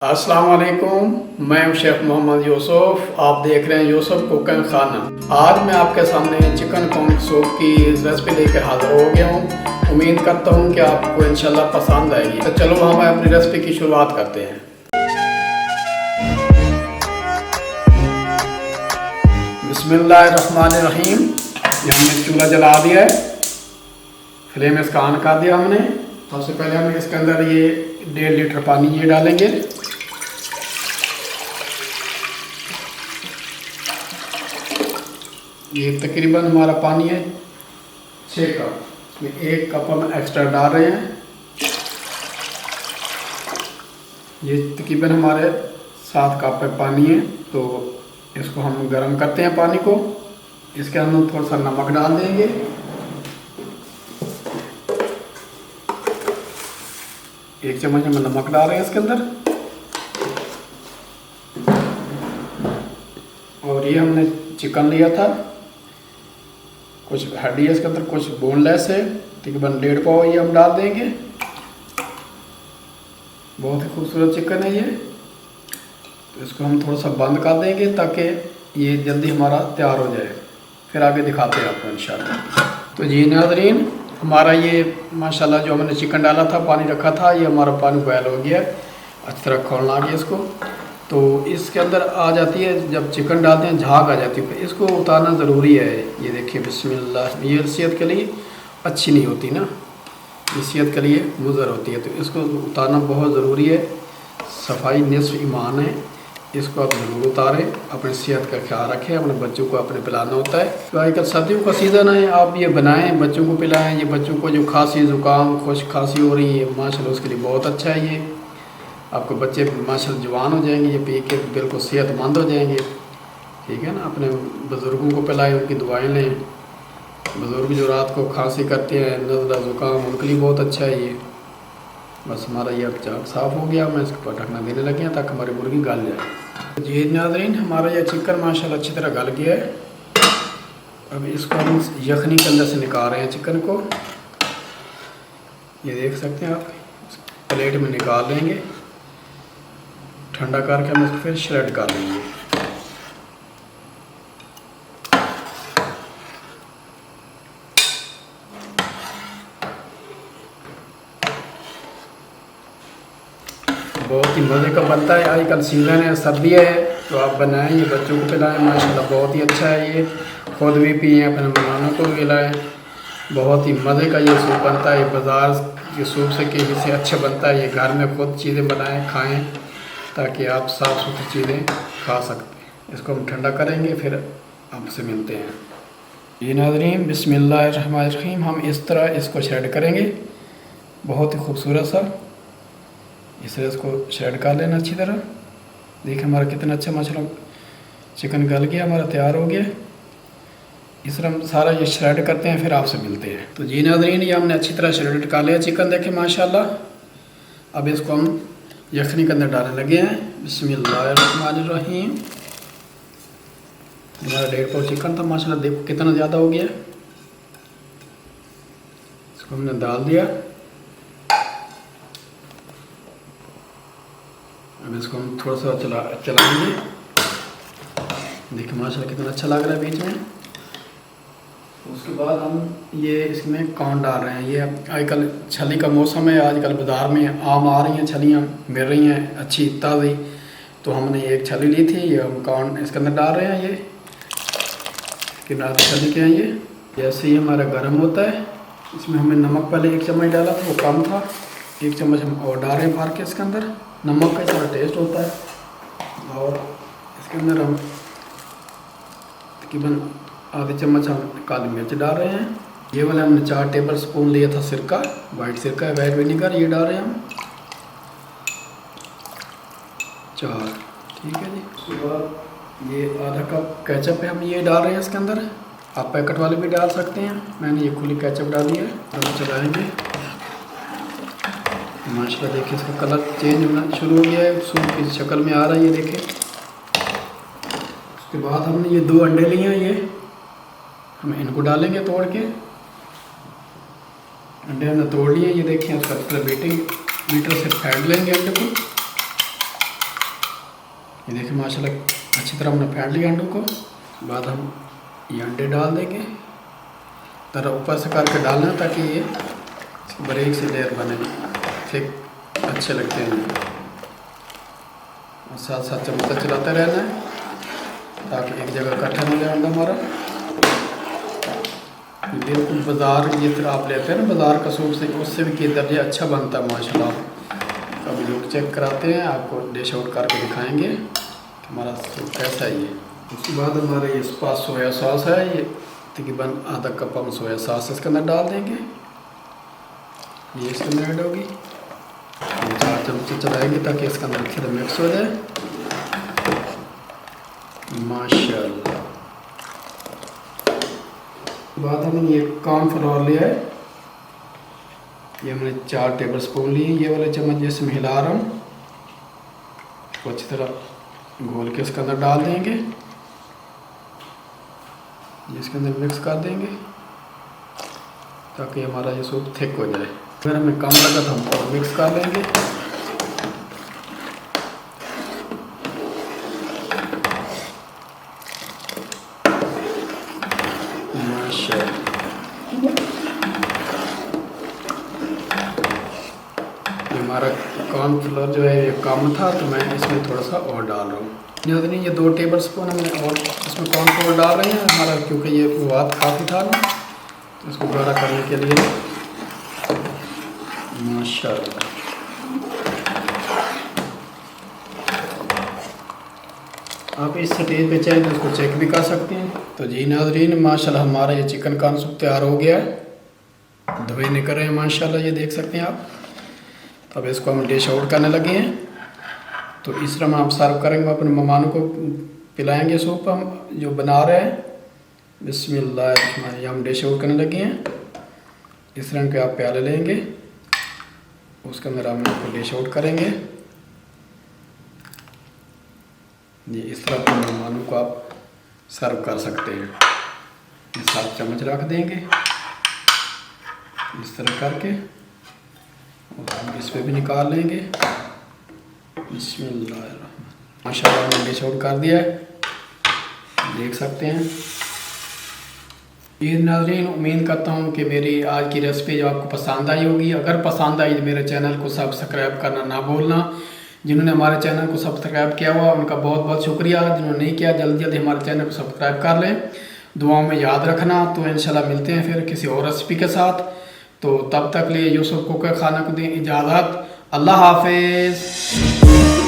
अस्सलाम वालेकुम, मैं हूं शेख मोहम्मद यूसुफ। आप देख रहे हैं यूसुफ कुकिंग खाना। आज मैं आपके सामने चिकन कॉर्न सूप की रेसिपी लेकर हाजिर हो गया हूं। उम्मीद करता हूं कि आपको इंशाल्लाह पसंद आएगी। तो चलो हम अपनी रेसिपी की शुरुआत करते हैं। बिस्मिल्लाहिर्रहमानिर्रहीम। ये हमने चूल्हा जला दिया है, फ्लेम इसका ऑन कर दिया हमने। सबसे पहले हम इसके अंदर ये 1.5 लीटर पानी ये डालेंगे। ये तकरीबन हमारा पानी है 6 कप। इसमें 1 कप हम एक्स्ट्रा डाल रहे हैं। ये तकरीबन हमारे 7 कप पे पानी है। तो इसको हम गर्म करते हैं पानी को। इसके अंदर थोड़ा सा नमक डाल देंगे। एक चम्मच हम नमक डाल रहे हैं इसके अंदर। और ये हमने चिकन लिया था, कुछ हड्डी है इसके अंदर, कुछ बोनलेस है। तकरीबन 1.5 पाव ये हम डाल देंगे। बहुत ही खूबसूरत चिकन है ये। तो इसको हम थोड़ा सा बंद कर देंगे ताकि ये जल्दी हमारा तैयार हो जाए। फिर आगे दिखाते हैं आपको इंशाल्लाह। तो जी नाज़रीन, हमारा ये माशाल्लाह जो हमने चिकन डाला था, पानी रखा था, ये हमारा पानी बॉयल हो गया। अच्छी तरह खोलना आ गया इसको। तो इसके अंदर आ जाती है, जब चिकन डालते हैं झाग आ जाती है, इसको उतारना ज़रूरी है। ये देखिए बिस्मिल्लाह। ये सेहत के लिए अच्छी नहीं होती ना, ये सेहत के लिए मुज़र होती है। तो इसको उतारना बहुत ज़रूरी है। सफाई निस्फ ईमान है। इसको आप ज़रूर उतारें। अपनी सेहत का ख्याल रखें। अपने बच्चों को अपने पिलाना होता है। तो आजकल सर्दियों का सीज़न है, आप ये बनाएं, बच्चों को पिलाएं। ये बच्चों को जो खांसी ज़ुकाम खुश खांसी हो रही है, माशाल्लाह उसके लिए बहुत अच्छा है ये। आपके बच्चे माशाल्लाह जवान हो जाएंगे, ये पी के बिल्कुल सेहतमंद हो जाएंगे। ठीक है ना। अपने बुज़ुर्गों को पिलाएं, उनकी दुआएं लें। बुज़ुर्ग जो रात को खांसी करते हैं, नज़ला ज़ुकाम, उनके लिए बहुत अच्छा है ये। बस हमारा ये अब चाक साफ़ हो गया। मैं इसको ढकना देने लगे हैं ताकि हमारी मुर्गी गल जाए। जी नाज़रीन, हमारा ये चिकन माशाल्लाह अच्छी तरह गल गया है। अब इसको हम यखनी के अंदर से निकाल रहे हैं चिकन को। ये देख सकते हैं आप। प्लेट में निकाल लेंगे, ठंडा करके हम इसको फिर श्रेड कर लेंगे। बहुत ही मज़े का बनता है। आजकल सीज़न है, सर्दी है, तो आप बनाएं, ये बच्चों को पिलाएं। माशाल्लाह बहुत ही अच्छा है ये। खुद भी पिए, अपने मेहमानों को भी खिलाएं। बहुत ही मज़े का ये सूप बनता है। बाज़ार के सूप से कहीं से अच्छा बनता है। ये घर में खुद चीज़ें बनाएं, खाएं, ताकि आप साफ़ सुथरी चीज़ें खा सकते हैं। इसको हम ठंडा करेंगे, फिर आपसे मिलते हैं। ये नाज़रीन, बिस्मिल्लाहिर्रहमानिर्रहीम। हम इस तरह इसको श्रेड करेंगे, बहुत ही खूबसूरत सा। इस तरह इसको श्रेड कर लेना अच्छी तरह। देखिए हमारा कितना अच्छा माशाल्लाह चिकन गल गया, हमारा तैयार हो गया। इस तरह हम सारा ये श्रेड करते हैं, फिर आपसे मिलते हैं। तो जी नाज़रीन, ये हमने अच्छी तरह श्रेड कर लिया चिकन, देखें माशाल्लाह। अब इसको हम यखनी के अंदर डालने लगे हैं। बिस्मिल्लाहिर्रहमानिर्रहीम। हमारा 1.5 पाव चिकन था माशाल्लाह, देखो कितना ज़्यादा हो गया। इसको हमने डाल दिया। अब इसको हम थोड़ा सा चलाएंगे। देखिए माशाल्लाह कितना अच्छा लग रहा है बीच में। उसके बाद हम ये इसमें कॉर्न डाल रहे हैं। ये आजकल छली का मौसम है, आजकल बाज़ार में आम आ रही हैं, छलियाँ मिल रही हैं अच्छी ताज़ी। तो हमने एक छली ली थी, ये हम कॉर्न इसके अंदर डाल रहे हैं। ये कितना छली के हैं ये। जैसे ही हमारा गर्म होता है, इसमें हमने नमक पहले 1 चम्मच डाला था, वो कम था। 1 चम्मच हम और डाल रहे हैं भर के इसके अंदर। नमक का सारा टेस्ट होता है। और इसके अंदर हम तकरीबन आधे चम्मच हम काली मिर्च डाल रहे हैं। ये वाला हमने 4 टेबल स्पून लिया था सिरका, वाइट सिरका है, वाइट विनीगर, ये डाल रहे हैं हम 4। ठीक है जी। उसके बाद ये आधा कप केचप है, हम ये डाल रहे हैं इसके अंदर। आप पैकेट वाले भी डाल सकते हैं, मैंने ये खुली केचप डाली है। अब चलाएँगे। माशाल्लाह देखिए इसका कलर चेंज होना शुरू हो गया है, सूप की शक्ल में आ रहा है ये देखिए। उसके बाद हमने ये 2 अंडे लिए हैं, ये हम इनको डालेंगे तोड़ के। अंडे हमने तोड़ लिए, ये देखिए उसका बीटर से फेंट लेंगे अंडे को। ये देखिए माशाल्लाह अच्छी तरह हमने फेंट लिया अंडों को। बाद हम ये अंडे डाल देंगे, तरह ऊपर से करके डालना ताकि ये बारीक सी लेयर बने, ठीक अच्छे लगते हैं। और साथ साथ चम्मच चलाते रहना है ताकि एक जगह इकट्ठा नहीं जाए अंडा हमारा। बिल्कुल बाज़ार ये तरह आप लेते हैं ना बाज़ार का सूप से, उससे भी कई दर्जे अच्छा बनता है माशाल्लाह। अभी लोग चेक कराते हैं, आपको डिश आउट करके दिखाएंगे कि हमारा सूप कैसा है। ये उसके बाद हमारे इस पास सोया सॉस है, ये तकरीबन आधा कप हम सोया सॉस इसके अंदर डाल देंगे। ये इसके अंदर ऐड होगी, 4 चमचे चलाएंगे ताकि इसके अंदर अच्छे से मिक्स हो जाए माशाल्लाह। बाद हमने ये कॉर्नफ्लोर लिया है, ये हमने 4 टेबल स्पून लिए। ये वाले चम्मच जैसे मैं हिला रहा हूँ तो अच्छी तरह घोल के इसके अंदर डाल देंगे, ये इसके अंदर मिक्स कर देंगे ताकि हमारा ये सूप थिक हो जाए। अगर हमें कम लगा तो हम और मिक्स कर लेंगे। माशाल्लाह हमारा कॉर्नफ्लोर जो है ये कम था तो मैं इसमें थोड़ा सा और डाल रहा हूँ। नहीं ये 2 टेबल स्पून हमने और इसमें कॉर्नफ्लोर डाल रहे हैं हमारा, क्योंकि ये बात काफ़ी था ना तो इसको गाढ़ा करने के लिए। माशाल्लाह आप इस स्टेज पे चाहें तो इसको चेक भी कर सकते हैं। तो जी नाज़रीन माशाल्लाह हमारा ये चिकन कॉर्न सूप तैयार हो गया है, धुए निकल रहे हैं माशाल्लाह, ये देख सकते हैं आप। तो अब इसको हम डिश आउट करने लगे हैं। तो इस तरह हम सर्व करेंगे, अपने मेहमानों को पिलाएंगे सूप हम जो बना रहे हैं। बिस्मिल्लाह हम डिश आउट करने लगे हैं। इस तरह के आप प्याले लेंगे, उसके अंदर हम इसको डिश आउट करेंगे। ये इस तरह अपने मेहमानों को आप सर्व कर सकते हैं। ये 7 चम्मच रख देंगे इस तरह करके, और हम इस पे भी निकाल लेंगे। बिस्मिल्लाह माशाल्लाह हमने डिश आउट कर दिया है, देख सकते हैं। ये नाज़रीन उम्मीद करता हूँ कि मेरी आज की रेसिपी जो आपको पसंद आई होगी। अगर पसंद आई तो मेरे चैनल को सब्सक्राइब करना ना भूलना। जिन्होंने हमारे चैनल को सब्सक्राइब किया हुआ उनका बहुत बहुत शुक्रिया। जिन्होंने नहीं किया जल्दी जल्दी हमारे चैनल को सब्सक्राइब कर लें, दुआओं में याद रखना। तो इंशाल्लाह मिलते हैं फिर किसी और रेसिपी के साथ। तो तब तक लिए यूसुफ कुक खाना को दें इजाज़त। अल्लाह हाफिज़।